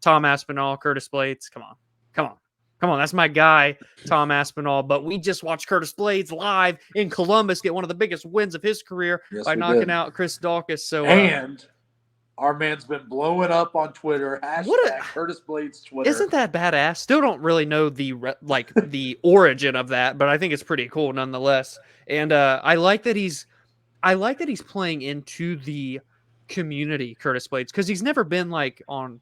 Tom Aspinall, Curtis Blaydes. Come on. Come on. Come on. That's my guy, Tom Aspinall. But we just watched Curtis Blaydes live in Columbus get one of the biggest wins of his career by knocking out Chris Dawkess. So, and our man's been blowing up on Twitter. Hashtag Curtis Blaydes Twitter. Isn't that badass? Still don't really know the origin of that, but I think it's pretty cool nonetheless. And I like that he's playing into the community, Curtis Blaydes, because he's never been like on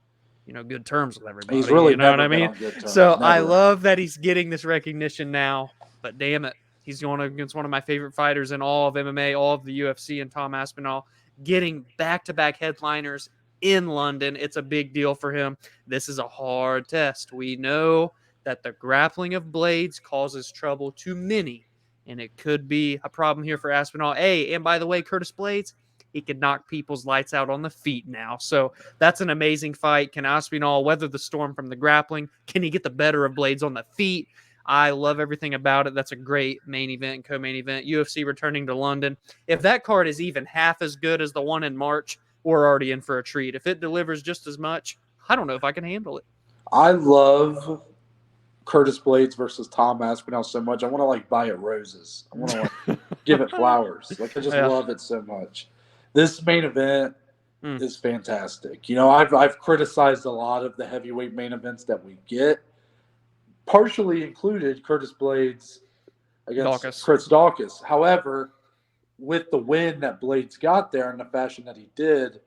good terms with everybody. He's really never what I mean. So never. I love that he's getting this recognition now. But damn it, he's going against one of my favorite fighters in all of MMA, all of the UFC, and Tom Aspinall, getting back-to-back headliners in London. It's a big deal for him. This is a hard test. We know that the grappling of Blaydes causes trouble to many, and it could be a problem here for Aspinall. Hey, and by the way, Curtis Blaydes, he can knock people's lights out on the feet now. So that's an amazing fight. Can Aspinall weather the storm from the grappling? Can he get the better of Blaydes on the feet? I love everything about it. That's a great main event, co-main event. UFC returning to London. If that card is even half as good as the one in March, we're already in for a treat. If it delivers just as much, I don't know if I can handle it. I love Curtis Blaydes versus Tom Aspinall so much. I want to buy it roses. I want to give it flowers. I just love it so much. This main event is fantastic. I've criticized a lot of the heavyweight main events that we get, partially included Curtis Blaydes against Chris Dawkins. However, with the win that Blaydes got there in the fashion that he did,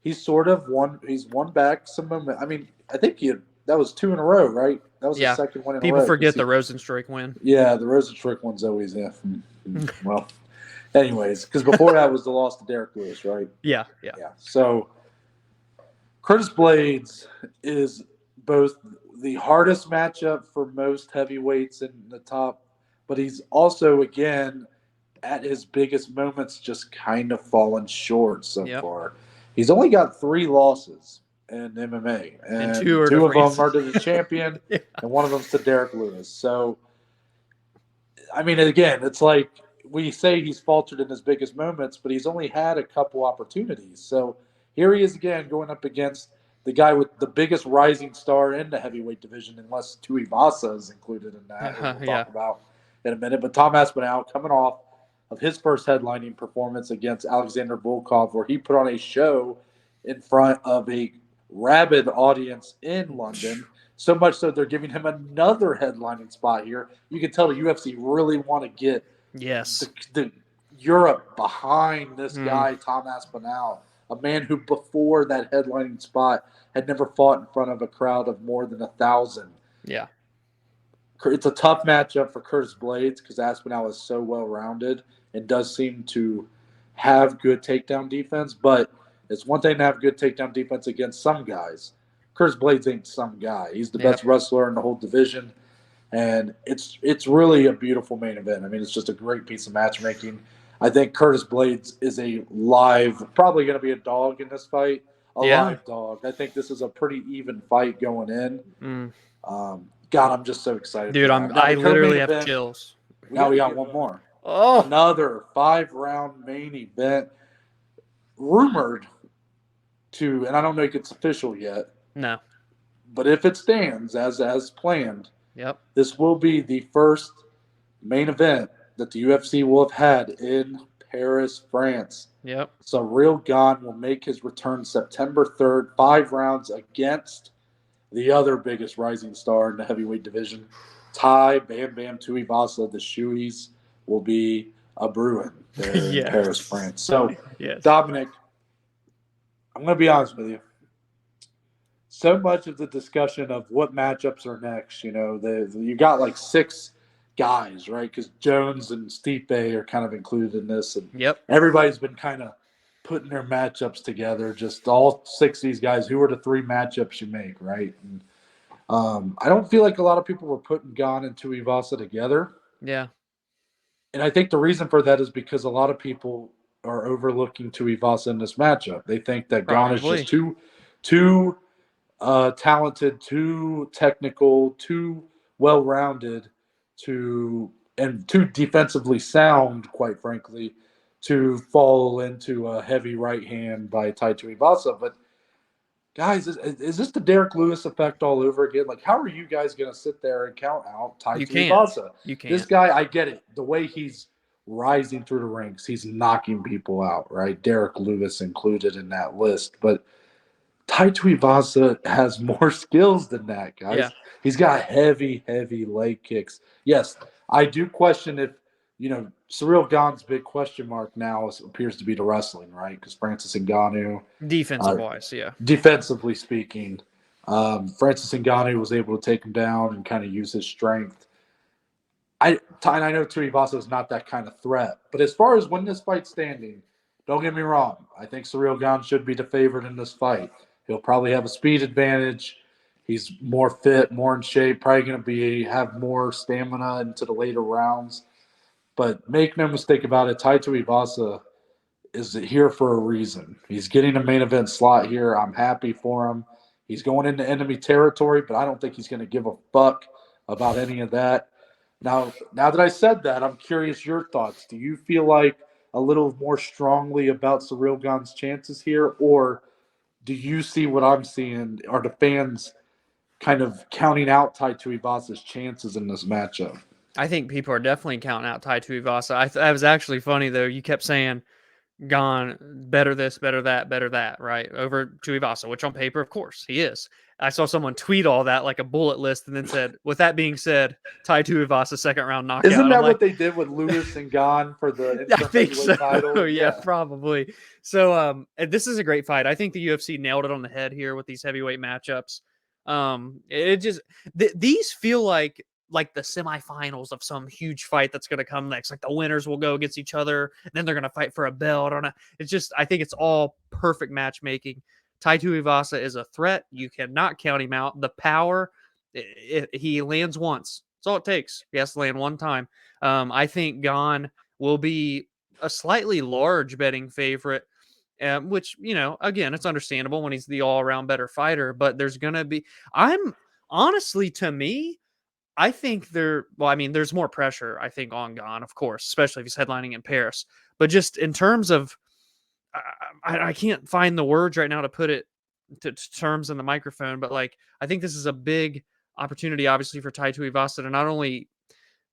he's won back some moment. I mean, I think that was 2 in a row, right? That was the second one in a row. People forget the Rosenstruik win. Yeah, the Rosenstruik one's always well. Anyways, because before that was the loss to Derek Lewis, right? Yeah. So Curtis Blaydes is both the hardest matchup for most heavyweights in the top, but he's also, again, at his biggest moments, just kind of fallen short so far. He's only got 3 losses in MMA, and 2 of them are to the champion, and one of them's to Derek Lewis. So, I mean, again, it's like we say he's faltered in his biggest moments, but he's only had a couple opportunities. So here he is again going up against the guy with the biggest rising star in the heavyweight division, unless Tuivasa is included in that, we'll talk about in a minute. But Tom Aspinall coming off of his first headlining performance against Alexander Volkov, where he put on a show in front of a rabid audience in London, so much so they're giving him another headlining spot here. You can tell the UFC really want to get the Europe behind this guy, Tom Aspinall, a man who before that headlining spot had never fought in front of a crowd of more than 1,000. Yeah. It's a tough matchup for Curtis Blaydes because Aspinall is so well-rounded and does seem to have good takedown defense, but it's one thing to have good takedown defense against some guys. Curtis Blaydes ain't some guy. He's the best wrestler in the whole division, and it's really a beautiful main event. I mean, it's just a great piece of matchmaking. I think Curtis Blaydes is probably going to be a dog in this fight, live dog. I think this is a pretty even fight going in. God, I'm just so excited. Dude, I literally have chills. Now we got one more. Oh, another 5-round main event, rumored to, and I don't know if it's official yet. No. But if it stands as planned, this will be the first main event that the UFC will have had in Paris, France. Ciryl Gane will make his return September 3rd, 5 rounds against the other biggest rising star in the heavyweight division, Tai Bam Bam Tuivasa. The Shoeys will be a brewing there in Paris, France. So, Dominic, I'm going to be honest with you. So much of the discussion of what matchups are next, you got like 6 guys, right? Because Jones and Stipe are kind of included in this. And everybody's been kind of putting their matchups together. Just all 6 of these guys. Who are the 3 matchups you make, right? And I don't feel like a lot of people were putting Gane and Tuivasa together. Yeah. And I think the reason for that is because a lot of people are overlooking Tuivasa in this matchup. They think that Gane is just too talented, too technical, too well-rounded, and too defensively sound, quite frankly, to fall into a heavy right hand by Tai Tuivasa. But guys, is this the Derek Lewis effect all over again? Like, how are you guys going to sit there and count out Tai You can't. Tuivasa? You This can't. guy, I get it. The way he's rising through the ranks, he's knocking people out, right? Derek Lewis included in that list. But Tai Tuivasa has more skills than that, Yeah. guys. He's got heavy, heavy leg kicks. Yes, I do question if, Ciryl Gane's big question mark now appears to be the wrestling, right? Because Francis Ngannou, Defensive wise, yeah. defensively speaking, Francis Ngannou was able to take him down and kind of use his strength. I know Tuivasa is not that kind of threat, but as far as winning this fight standing, don't get me wrong. I think Ciryl Gane should be the favorite in this fight. He'll probably have a speed advantage. He's more fit, more in shape. Probably going to have more stamina into the later rounds. But make no mistake about it, Tai Tuivasa is here for a reason. He's getting a main event slot here. I'm happy for him. He's going into enemy territory, but I don't think he's going to give a fuck about any of that. Now that I said that, I'm curious your thoughts. Do you feel like a little more strongly about Ciryl Gane's chances here, or do you see what I'm seeing? Are the fans kind of counting out Tai Tuivasa's chances in this matchup? I think people are definitely counting out Tai Tuivasa. That was actually funny though. You kept saying Gone better this, better that, right? Over Tuivasa, which on paper, of course, he is. I saw someone tweet all that like a bullet list and then said, with that being said, Tai Tuivasa second round knockout. Isn't I'm that like, what they did with Lewis and Gane for the I interim think heavyweight so. title? Yeah, probably. So and this is a great fight. I think the UFC nailed it on the head here with these heavyweight matchups. It just these feel like the semifinals of some huge fight that's going to come next. Like the winners will go against each other, and then they're going to fight for a belt. It's just I think it's all perfect matchmaking. Tai Tuivasa is a threat. You cannot count him out. The power, he lands once. That's all it takes. He has to land one time. I think Gane will be a slightly large betting favorite, which, again, it's understandable when he's the all around better fighter, but there's going to be, I'm honestly, to me, I think there's more pressure, I think, on Gane, of course, especially if he's headlining in Paris. But just in terms of, I can't find the words right now to put it to terms in the microphone, but like, I think this is a big opportunity, obviously, for Tai Tuivasa to not only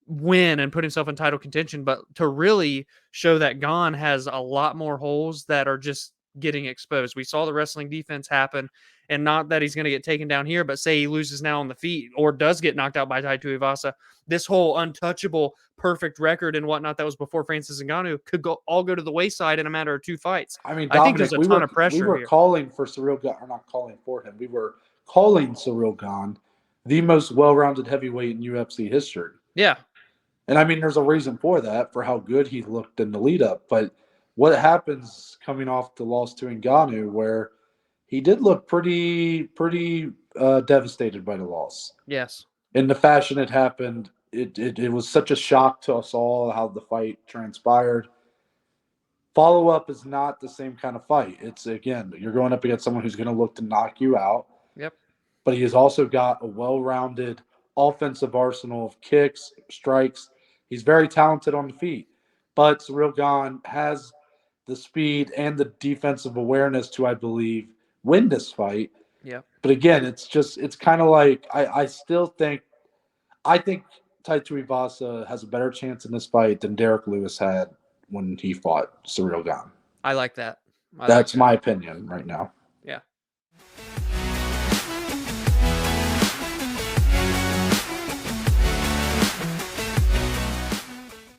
win and put himself in title contention, but to really show that Gane has a lot more holes that are just getting exposed. We saw the wrestling defense happen, and not that he's going to get taken down here, but say he loses now on the feet or does get knocked out by Tai Tuivasa, this whole untouchable, perfect record and whatnot that was before Francis Ngannou could all go to the wayside in a matter of two fights. I mean, I think there's Dominic, a we ton were of we pressure were here. calling for Ciryl Gane, or not calling for him. We were calling Ciryl Gane the most well-rounded heavyweight in UFC history. Yeah. And I mean, there's a reason for that, for how good he looked in the lead up. But what happens coming off the loss to Ngannou, where he did look pretty devastated by the loss. Yes. In the fashion it happened, it was such a shock to us all how the fight transpired. Follow up is not the same kind of fight. It's, again, you're going up against someone who's going to look to knock you out. Yep. But he has also got a well-rounded offensive arsenal of kicks, strikes. He's very talented on the feet. But Ciryl Gane has the speed and the defensive awareness to, I believe, win this fight. Yep. But again, it's kind of like I think Tai Tuivasa has a better chance in this fight than Derek Lewis had when he fought Ciryl Gane. I like that. That's my opinion right now.